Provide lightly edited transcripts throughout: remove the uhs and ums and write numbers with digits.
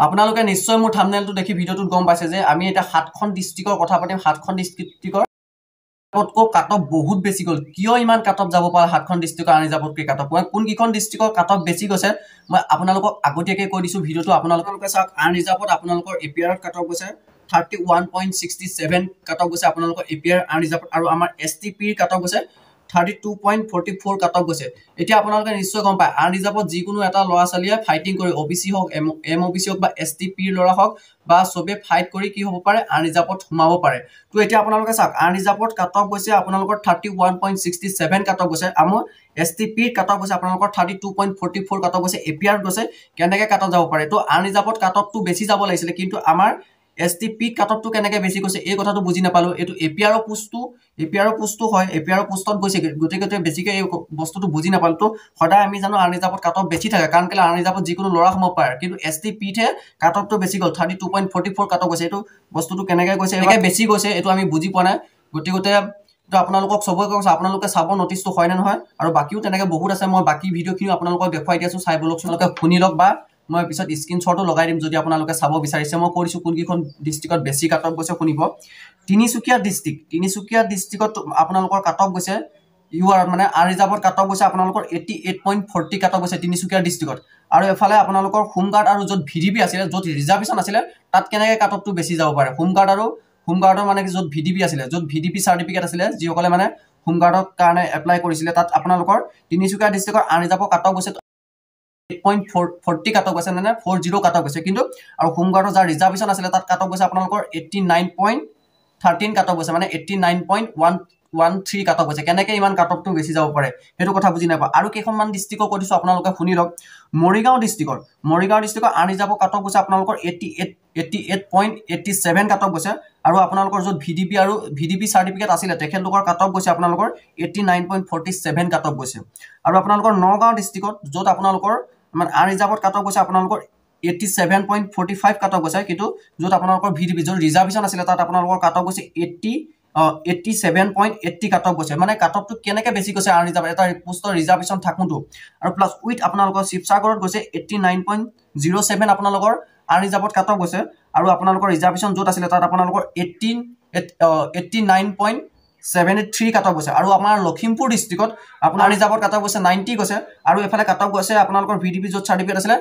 আপোনালোকে নিশ্চয় মোৰ থাম্বনেইলটো দেখি ভিডিওটোত গম পাইছে যে আমি এটা 7খন ডিস্ট্ৰিক্টৰ কথা পাতিম 7খন ডিস্ট্ৰিক্টৰ কাটকো কাটক বহুত বেছি গল কিয় ইমান কাটক যাব পাৰা 7খন ডিস্ট্ৰিক্টৰ আনিজাবতকৈ কাটক কোন কিখন ডিস্ট্ৰিক্টৰ কাটক বেছি গৈছে মই আপোনালোকক আগতীয়াকৈ কৈ দিছো ভিডিওটো আপোনালোকে চাওক আনিজাবত আপোনালোকৰ এপিআৰত কাটক গৈছে 31.67 কাটক গৈছে আপোনালোকৰ এপিআৰ আনিজাবত আৰু আমাৰ এসটিপিৰ কাটক গৈছে 32.44 কাটক গৈছে এতিয়া আপোনালোকে নিশ্চয় গম পায় আনিজাবত যিকোনো এটা লৰা চালিয়ে ফাইটিং কৰি ওবিসি হক এমওবিসি হক বা এসটিপিৰ লৰা হক বা সবে ফাইট কৰি কি হ'ব পাৰে আনিজাবত সোমাব পাৰে তো এতিয়া আপোনালোকে চাওক আনিজাবত কাটক গৈছে আপোনালোকৰ 31.67 কাটক গৈছে আমাৰ এসটিপিৰ কাটক গৈছে আপোনালোকৰ 32.44 কাটক গৈছে এপিআৰ গৈছে কেনেকৈ কাটক যাব পাৰে তো আনিজাবত কাটকটো বেছি যাব লাগিছিল কিন্তু আমাৰ এসটিপি কাটকটো কেনেকৈ বেছি গৈছে এই কথাটো বুজি নাপালো এটো এপিআৰ পোষ্টটো হয় এপিআৰ পোষ্টত গৈছে গতিকে বেছিকৈ এই বস্তুটো বুজি নাপালো তো সদায় আমি জানো আনিজাবত কাটক বেছি থাকে কাৰণ কেলে আনিজাবত যিকোনো লৰা সোমাব পাৰে কিন্তু এসটিপিতে কাটকটো বেছি গল 32.44 কাটক গৈছে এটো বস্তুটো কেনেকৈ গৈছে এনেকৈ বেছি গৈছে এটো আমি বুজি পোৱা নাই গতিকে তো আপোনালোকক সবকে কৈছো আপোনালোকে চাব নটিছটো হয় না নহয় আৰু বাকিও তেনেকৈ বহুত আছে মই বাকি ভিডিওখিনি আপোনালোকক দেখাই দিছো চাই বলক আপোনালোকে শুনি লওক বা মই পিছত স্ক্ৰিনশ্বটো লগাই দিম যদি আপোনালোকে চাব বিচাৰিছে মই কৰিছো কোন কিখন ডিস্ট্ৰিক্টত বেছি কাটক গৈছে শুনিব তিনিচুকীয়া ডিস্ট্ৰিক্টত আপোনালোকৰ কাটক গৈছে ইউআৰ মানে আনিজাবত কাটক গৈছে আপোনালোকৰ 88.40 কাটক গৈছে তিনিচুকীয়া ডিস্ট্ৰিক্টত আৰু এফালে আপোনালোকৰ হোমগাৰ্ড আৰু যত ভিডিবি আছিল যত ৰিজাৰ্ভেশন আছিল তাত কেনেকৈ কাটকটো বেছি যাব পাৰে হোমগাৰ্ডৰ মানে যত ভিডিবি আছিল যত ভিডিপি সাৰ্টিফিকেট আছিল যিসকলে মানে হোমগাৰ্ডৰ কাৰণে এপ্লাই কৰিছিল তাত আপোনালোকৰ তিনিচুকীয়া ডিস্ট্ৰিক্টৰ আনিজাবত কাটক গৈছে 8.40 কাটক গৈছে মানে 40 কাটক গৈছে কিন্তু আৰু হোমগাৰ্ডৰ যাৰ ৰিজাৰ্ভেশন আছিল তাত কাটক গৈছে আপোনালোকৰ 89.13 কাটক গৈছে মানে 89.13 কাটক গৈছে কেনেকৈ ইমান কাটকটো বেছি যাব পাৰে হেতু কথা বুজি নাপা আৰু কেইখনমান ডিস্ট্ৰিক্টৰ কৈ দিছো আপোনালোকে শুনি লওক মৰিগাঁও ডিস্ট্ৰিক্টৰ আনিজাবত কাটক গৈছে আপোনালোকৰ 88.87 কাটক গৈছে আৰু আপোনালোকৰ যত ভিডিপি সাৰ্টিফিকেট আছিল তেখেতলোকৰ কাটক গৈছে আপোনালোকৰ 89.47 কাটক গৈছে আৰু আপোনালোকৰ নগাঁও ডিস্ট্ৰিক্টত যত আপোনালোকৰ মানে আনিজাবত কাটক গৈছে আপোনালোকৰ 87.45 কাটক গৈছে কিন্তু যত আপোনালোকৰ ভিডিপি যত ৰিজাৰ্ভেশন আছিল তাত আপোনালোকৰ কাটক গৈছে 87.80 কাটক গৈছে মানে কাটকটো কেনেকৈ বেছি গৈছে আনিজাবত এটা পোষ্টৰ ৰিজাৰ্ভেশন থাকুটো আৰু প্লাস উইথ আপোনালোকৰ শিৱসাগৰত গৈছে 89.07 আপোনালোকৰ আনিজাবত কাটক গৈছে আৰু আপোনালোকৰ ৰিজাৰ্ভেশন যত আছিল তাত আপোনালোকৰ 89.73 কাটক গৈছে আৰু আমাৰ লখিমপুৰ ডিস্ট্ৰিক্টত আপোনাৰ আনিজাবত কাটক গৈছে 90 গৈছে আৰু এফালে কাটক গৈছে আপোনালোকৰ ভিডিপি যত সাৰ্টিফিকেট আছিল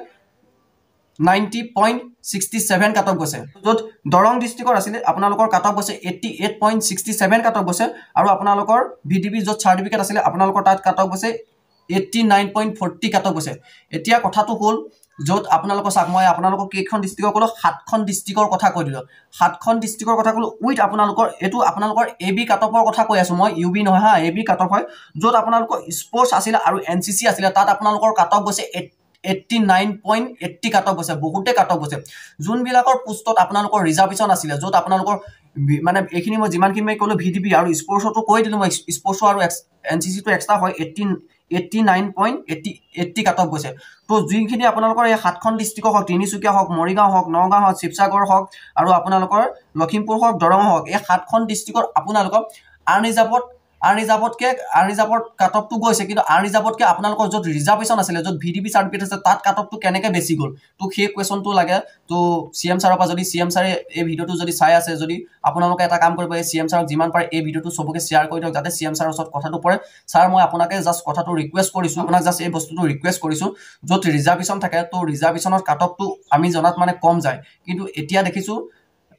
90.67 কাটক গৈছে যত দৰং ডিস্ট্ৰিক্টৰ আছিল আপোনালোকৰ কাটক গৈছে 88.67 কাটক গৈছে আৰু আপোনালোকৰ ভিডিপি যত সাৰ্টিফিকেট আছিল আপোনালোকৰ তাত কাটক গৈছে 89.40 কাটক গৈছে এতিয়া কথাটো হ'ল যত আপোনালোকৰ চাক মই আপোনালোকক কেইখন ডিস্ট্ৰিক্টৰ কলো 7খন ডিস্ট্ৰিক্টৰ কথা কৈ দিলো 7খন ডিস্ট্ৰিক্টৰ কথা কলো উইথ আপোনালোকৰ এটো আপোনালোকৰ এবি কাটকৰ কথা কৈ আছো মই ইউবি নহয় হা এবি কাটক হয় যত আপোনালোকৰ স্পোৰ্টছ আছিল আৰু এনসিসি আছিল তাত আপোনালোকৰ কাটক গৈছে 89.80 কাটক গৈছে বহুতে কাটক গৈছে যোনবিলাকৰ পোষ্টত আপোনালোকৰ ৰিজাৰ্ভেশন আছিল যত আপোনালোকৰ মানে এখিনি মই যিমানখিনি মই কলো ভিডিপি আৰু স্পোৰ্টছটো কৈ দিলো মই স্পোৰ্টছ আৰু এনসিসি টো এক্সট্ৰা হয় 89.80 কাটক গৈছে তো যিখিনি আপোনালোকৰ এই 7খন ডিস্ট্ৰিক্ট হক তিনিচুকীয়া হক মৰিগাঁও হক নগাঁও হক শিৱসাগৰ হক আৰু আপোনালোকৰ লখিমপুৰ হক দৰং হক এই 7খন ডিস্ট্ৰিক্টৰ আপোনালোকৰ আনিজাবত কাটকটো গৈছে কিন্তু আনিজাবতকে আপোনালোকৰ যত ৰিজাৰ্ভেশন আছিল যত ভিডিপি সাৰ্টিফিকেট আছে তাত কাটকটো কেনেকৈ বেছি গল তো সেই কোৱেশ্চনটো লাগে তো সিএম ছাৰৰ পৰা যদি সিএম ছাৰে এই ভিডিওটো যদি চাই আছে যদি আপোনালোকে এটা কাম কৰিব এই সিএম ছাৰক যিমান পাৰে এই ভিডিওটো সবকে শেয়াৰ কৰি দিয়ক যাতে সিএম ছাৰৰ ওচৰত কথাটো পৰে ছাৰ মই আপোনাকে জাস্ট কথাটো ৰিকুৱেষ্ট কৰিছো আপোনাক জাস্ট এই বস্তুটো ৰিকুৱেষ্ট কৰিছো যত ৰিজাৰ্ভেশন থাকে তো ৰিজাৰ্ভেশনৰ কাটকটো আমি জনাত মানে কম যায় কিন্তু এতিয়া দেখিছো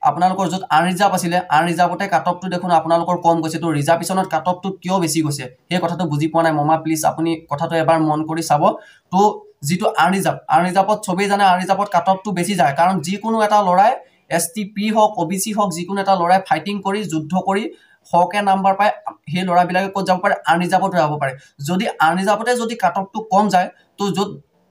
আপোনালোকৰ যত আনিজাব আছিল আনিজাবতে কাটকটো দেখুন আপোনালোকৰ কম গৈছে তো ৰিজাৰ্ভেশনত কাটকটো কিয় বেছি গৈছে এই কথাটো বুজি পোৱা নাই মমা প্লিজ আপুনি কথাটো এবাৰ মন কৰি চাব তো যেটো আনিজাবত সবেই জানে আনিজাবত কাটকটো বেছি যায় কাৰণ যিকোনো এটা লৰাই এসটিপি হক ওবিসি হক যিকোনো এটা লৰাই ফাইটিং কৰি যুদ্ধ কৰি হকে নাম্বাৰ পায় সেই লৰাবিলাকে ক'ত যাব পাৰে আনিজাবত যাব পাৰে যদি আনিজাবতে যদি কাটকটো কম যায় তো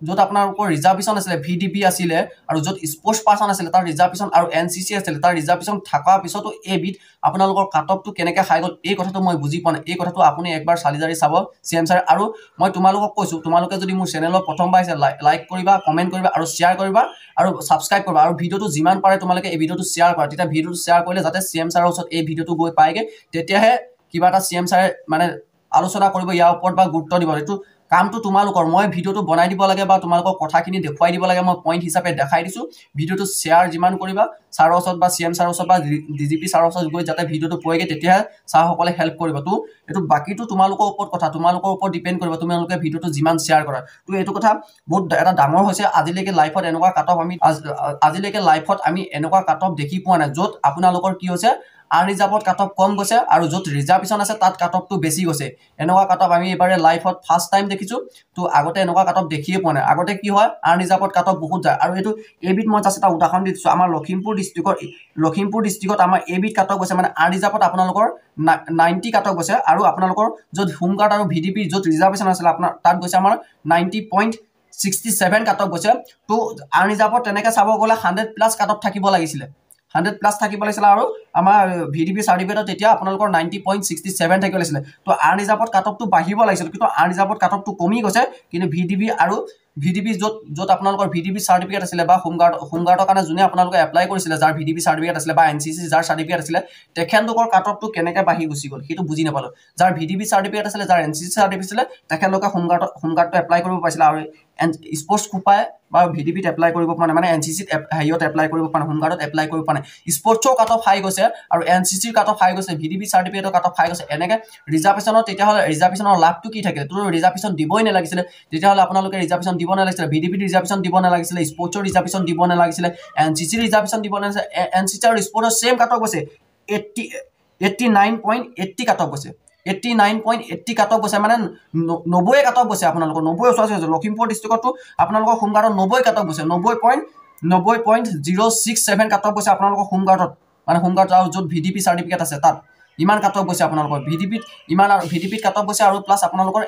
যত আপোনালোকৰ ৰিজাৰ্ভেশন আছিল ভিডিপি আছিল আৰু যত স্পোৰ্টছ পাৰ্সন আছিল তাৰ ৰিজাৰ্ভেশন আৰু এনসিসি আছিল তাৰ ৰিজাৰ্ভেশন থাকা পিছতো এবিট আপোনালোকৰ কাটকটো কেনেকৈ খাই গল এই কথাটো মই বুজি পোৱা নাই এই কথাটো আপুনি একবাৰ চালিজাৰি চাব সিএম ছাৰ আৰু মই তোমালোকক কৈছো তোমালোকে যদি মোৰ চেনেলৰ প্ৰথমবাৰ আছে লাইক কৰিবা কমেন্ট কৰিবা আৰু শেয়াৰ কৰিবা আৰু সাবস্ক্ৰাইব কৰিবা আৰু ভিডিওটো যিমান পাৰে তোমালোকে এই ভিডিওটো শেয়াৰ কৰা তেতিয়া ভিডিওটো শেয়াৰ কৰিলে যাতে সিএম ছাৰৰ ওচৰত এই ভিডিওটো গৈ পায়গে তেতিয়াহে কিবা এটা সিএম ছাৰে মানে আলোচনা কৰিব ইয়াৰ ওপৰত বা গুৰুত্ব দিব এইটো কামটো তোমালোকৰ মই ভিডিঅ'টো বনাই দিব লাগে বা তোমালোকৰ কথাখিনি দেখুৱাই দিব লাগে মই পইণ্ট হিচাপে দেখাই দিছোঁ ভিডিঅ'টো শ্বেয়াৰ যিমান কৰিবা ছাৰৰ ওচৰত বা CM ছাৰৰ ওচৰত বা DGP ছাৰৰ ওচৰত গৈ যাতে ভিডিঅ'টো পোৱাগে তেতিয়াহে ছাৰসকলে হেল্প কৰিব তো এইটো বাকীটো তোমালোকৰ ওপৰত কথা তোমালোকৰ ওপৰত ডিপেণ্ড কৰিব তোমালোকে ভিডিঅ'টো যিমান শ্বেয়াৰ কৰা তো এইটো কথা বহুত এটা ডাঙৰ হৈছে আজিলৈকে লাইফত এনেকুৱা কাট অফ আমি এনেকুৱা কাট অফ দেখি পোৱা নাই য'ত আপোনালোকৰ কি হৈছে আনৰিজাৰ্ভত কাট অফ কম গৈছে আৰু য'ত ৰিজাৰ্ভেশ্যন আছে তাত কাট অফটো বেছি গৈছে এনেকুৱা কাট অফ আমি এবাৰে লাইফত ফাৰ্ষ্ট টাইম দেখিছোঁ তো আগতে এনেকুৱা কাট অফ দেখিয়ে পোৱা নাই আগতে কি হয় আনৰিজাৰ্ভত কাট অফ বহুত যায় আৰু এইটো এবিধ মই জাষ্ট এটা উদাহৰণ দি দিছোঁ আমাৰ লখিমপুৰ ডিষ্ট্ৰিক্টত আমাৰ এবিধ কাট অফ গৈছে মানে আনৰিজাৰ্ভত আপোনালোকৰ 90 কাট অফ গৈছে আৰু আপোনালোকৰ য'ত হোমগাৰ্ড আৰু VDP য'ত ৰিজাৰ্ভেশ্যন আছিলে আপোনাৰ তাত গৈছে আমাৰ 90.67 কাট অফ গৈছে তো আনৰিজাৰ্ভত তেনেকৈ চাব গ'লে 100+ কাট অফ থাকিব লাগিছিলে 100+ থাকিব লাগিছিলে আৰু আমাৰ VDP চাৰ্টিফিকেটত তেতিয়া আপোনালোকৰ 90.67 থাকিব লাগিছিলে তো আনৰিজাৰ্ভত কাট অফটো বাঢ়িব লাগিছিল কিন্তু আনৰিজাৰ্ভত কাট অফটো কমি গৈছে কিন্তু VDP য'ত আপোনালোকৰ VDP চাৰ্টিফিকেট আছিলে বা হোমগাৰ্ডৰ কাৰণে যোনে আপোনালোকে এপ্লাই কৰিছিলে যাৰ VDP চাৰ্টিফিকেট আছিলে বা NCC যাৰ চাৰ্টিফিকেট আছিলে তেখেতলোকৰ কাট অফটো কেনেকৈ বাঢ়ি গুচি গ'ল সেইটো বুজি নাপালোঁ যাৰ VDP চাৰ্টিফিকেট আছিলে যাৰ NCC চাৰ্টিফিকেট আছিলে তেখেতলোকে হোমগাৰ্ডটো এপ্লাই কৰিব পাৰিছিলে আৰু স্পৰ্টছ কোপাই বা VDPত এপ্লাই কৰিব পৰা নাই মানে NCCত হেৰিয়ত এপ্লাই কৰিব পৰা নাই হোমগাৰ্ডত এপ্লাই কৰিব পৰা নাই স্পৰ্টছৰ কাট অফ হাই গৈছে আৰু NCCৰ কাট অফ হাই গৈছে VDP চাৰ্টিফিকেটৰ কাট অফ হাই গৈছে এনেকৈ ৰিজাৰ্ভেশ্যনত তেতিয়াহ'লে ৰিজাৰ্ভেশ্যনৰ লাভটো কি থাকে তো ৰিজাৰ্ভেশ্যন দিবই নালাগিছিলে তেতিয়াহ'লে আপোনালোকে ৰিজাৰ্ভেশ্যন দিব নালাগিছিলে VDPত ৰিজাৰ্ভেশ্যন দিব নালাগিছিলে স্পৰ্টছৰ ৰিজাৰ্ভেশ্যন দিব নালাগিছিলে NCCৰ ৰিজাৰ্ভেশ্যন দিব নালাগিছিলে NCC আৰু স্পৰ্টছৰ ছেম কাট অফ গৈছে 89.80 কাট অফ গৈছে 89.80 কাট অফ গৈছে মানে 90 কাট অফ গৈছে আপোনালোকৰ 90 ওচৰা হৈছে লখিমপুৰ ডিষ্ট্ৰিক্টতো আপোনালোকৰ হোমগাৰ্ডত 90 কাট অফ গৈছে 90.067 কাট অফ গৈছে আপোনালোকৰ হোমগাৰ্ডত মানে হোমগাৰ্ড আৰু য'ত VDP চাৰ্টিফিকেট আছে তাত ইমান কাট অফ গৈছে আপোনালোকৰ VDPত কাট অফ গৈছে আৰু প্লাছ আপোনালোকৰ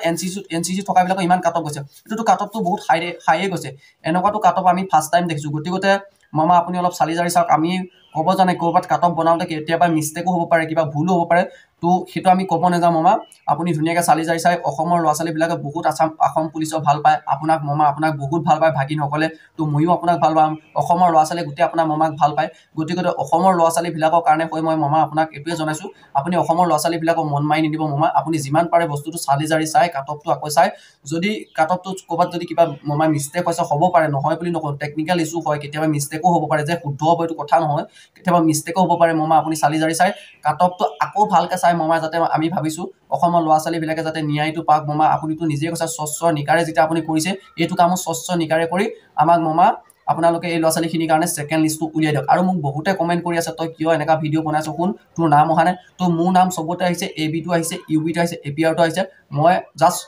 NCC থকাবিলাকৰ ইমান কাট অফ গৈছে এইটোতো কাট অফটো বহুত হাইয়ে গৈছে এনেকুৱাটো কাট অফ আমি ফাৰ্ষ্ট টাইম দেখিছোঁ গতিকে মামা আপুনি অলপ চালি জাৰি চাওক আমি ক'ব জানে ক'ৰবাত কাট অফ বনাওঁতে কেতিয়াবা মিষ্টেকো হ'ব পাৰে কিবা ভুলো হ'ব পাৰে তো সেইটো আমি ক'ব নাযাওঁ মামা আপুনি ধুনীয়াকৈ চালি জাৰি চাই অসমৰ ল'ৰা ছোৱালীবিলাকে বহুত আসাম পুলিচক ভাল পায় আপোনাক মামা আপোনাক বহুত ভাল পায় ভাগিনসকলে তো ময়ো আপোনাক ভাল পাম অসমৰ ল'ৰা ছোৱালীয়ে গোটেই আপোনাৰ মামাক ভাল পায় গতিকে অসমৰ ল'ৰা ছোৱালীবিলাকৰ কাৰণে হৈ মই মামা আপোনাক এইটোৱে জনাইছোঁ আপুনি অসমৰ ল'ৰা ছোৱালীবিলাকক মন মাৰি নিদিব মামা আপুনি যিমান পাৰে বস্তুটো চালি জাৰি চাই কাট অফটো আকৌ চাই যদি কাট অফটো ক'ৰবাত যদি কিবা মামা মিষ্টেক হৈছে হ'ব পাৰে নহয় বুলি নকওঁ টেকনিকেল ইছ্যু হয় কেতিয়াবা মিষ্টেকো হ'ব পাৰে যে শুদ্ধ হ'ব এইটো কথা নহয় কেতিয়াবা মিষ্টেকো হ'ব পাৰে মামা আপুনি চালি জাৰি চাই কাট অফটো আকৌ ভালকৈ চাই মামা যাতে আমি ভাবিছোঁ অসমৰ ল'ৰা ছোৱালীবিলাকে যাতে ন্যায়টো পাওক মামা আপুনিতো নিজে কৈছে স্বচ্ছ নিকাৰে যেতিয়া আপুনি কৰিছে এইটো কামো স্বচ্ছ নিকাৰে কৰি আমাক মামা আপোনালোকে এই ল'ৰা ছোৱালীখিনিৰ কাৰণে ছেকেণ্ড লিষ্টটো উলিয়াই দিয়ক আৰু মোক বহুতে কমেণ্ট কৰি আছে তই কিয় এনেকুৱা ভিডিঅ' বনাইছ শুন তোৰ নাম অহা নাই তো মোৰ নাম চবতে আহিছে ABটো আহিছে UBটো আহিছে APRটো আহিছে মই জাষ্ট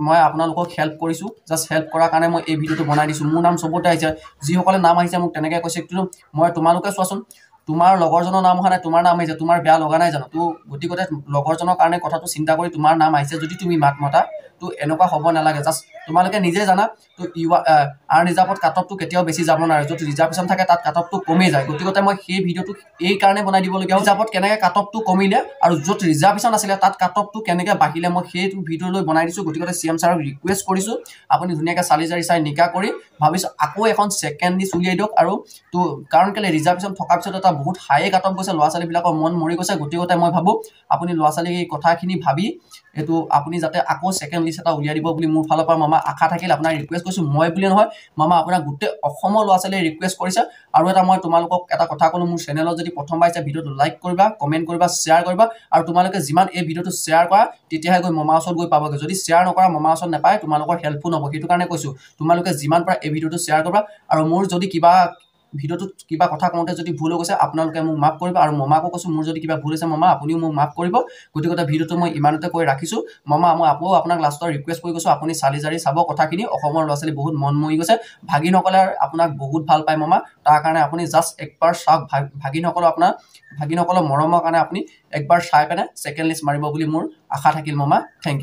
মই আপোনালোকক হেল্প কৰিছোঁ জাষ্ট হেল্প কৰাৰ কাৰণে মই এই ভিডিঅ'টো বনাই দিছোঁ মোৰ নাম চবতে আহিছে যিসকলে নাম আহিছে মোক তেনেকৈ কৈছে কিন্তু মই তোমালোকে চোৱাচোন তোমাৰ লগৰজনৰ নাম অহা নাই তোমাৰ নাম আহিছে তোমাৰ বেয়া লগা নাই জানো তো গতিকে লগৰজনৰ কাৰণে কথাটো চিন্তা কৰি তোমাৰ নাম আহিছে যদি তুমি মাত মতা তো এনেকুৱা হ'ব নালাগে জাষ্ট তোমালোকে নিজে জানা তো আনৰিজাৰ্ভত কাট অফটো কেতিয়াও বেছি যাব নোৱাৰে য'ত ৰিজাৰ্ভেশ্যন থাকে তাত কাট অফটো কমেই যায় গতিকে মই সেই ভিডিঅ'টো এই কাৰণে বনাই দিবলগীয়া ৰিজাৰ্ভত কেনেকৈ কাট অফটো কমিলে আৰু য'ত ৰিজাৰ্ভেশ্যন আছিলে তাত কাট অফটো কেনেকৈ বাঢ়িলে মই সেইটো ভিডিঅ'লৈ বনাই দিছোঁ গতিকে CM ছাৰক ৰিকুৱেষ্ট কৰিছোঁ আপুনি ধুনীয়াকৈ চালি জাৰি চাই নিকা কৰি ভাবিছোঁ আকৌ এখন ছেকেণ্ড লিষ্ট উলিয়াই দিয়ক আৰু তো কাৰণ কেলৈ ৰিজাৰ্ভেশ্যন থকাৰ পিছত এটা বহুত হাই কাট অফ গৈছে ল'ৰা ছোৱালীবিলাকৰ মন মৰি গৈছে গতিকে মই ভাবোঁ আপুনি ল'ৰা ছোৱালীক এই কথাখিনি ভাবি এইটো আপুনি যাতে আকৌ ছেকেণ্ড লিষ্ট এটা উলিয়াই দিব বুলি মোৰ ফালৰ পৰা মামা আশা থাকিল আপোনাক ৰিকুৱেষ্ট কৰিছোঁ মই বুলি নহয় মামা আপোনাক গোটেই অসমৰ ল'ৰা ছোৱালীয়ে ৰিকুৱেষ্ট কৰিছে আৰু এটা মই তোমালোকক এটা কথা ক'লোঁ মোৰ চেনেলত যদি প্ৰথমবাৰ আহিছে ভিডিঅ'টো লাইক কৰিবা কমেণ্ট কৰিবা শ্বেয়াৰ কৰিবা আৰু তোমালোকে যিমান এই ভিডিঅ'টো শ্বেয়াৰ কৰা তেতিয়াহে গৈ মামাৰ ওচৰত গৈ পাবগৈ যদি শ্বেয়াৰ নকৰা মামাৰ ওচৰত নাপায় তোমালোকৰ হেল্পফুল হ'ব সেইটো কাৰণে কৈছোঁ তোমালোকে যিমান পাৰা এই ভিডিঅ'টো শ্বেয়াৰ কৰিবা আৰু মোৰ যদি ভিডিঅ'টোত কিবা কথা কওঁতে যদি ভুল হৈ গৈছে আপোনালোকে মোক মাফ কৰিব আৰু মামাকো কৈছোঁ মোৰ যদি কিবা ভুল হৈছে মামা আপুনিও মোক মাফ কৰিব গতিকে ভিডিঅ'টো মই ইমানতে কৈ ৰাখিছোঁ মামা মই আকৌ আপোনাক লাষ্টৰ ৰিকুৱেষ্ট কৰি কৈছোঁ আপুনি চালি জাৰি চাব কথাখিনি অসমৰ ল'ৰা ছোৱালী বহুত মন মৰি গৈছে ভাগিনসকলে আপোনাক বহুত ভাল পায় মামা তাৰ কাৰণে আপুনি জাষ্ট একবাৰ চাওক ভাগিনসকলৰ মৰমৰ কাৰণে আপুনি একবাৰ চাই পেলাই ছেকেণ্ড লিষ্ট মাৰিব বুলি মোৰ আশা থাকিল মামা থেংক ইউ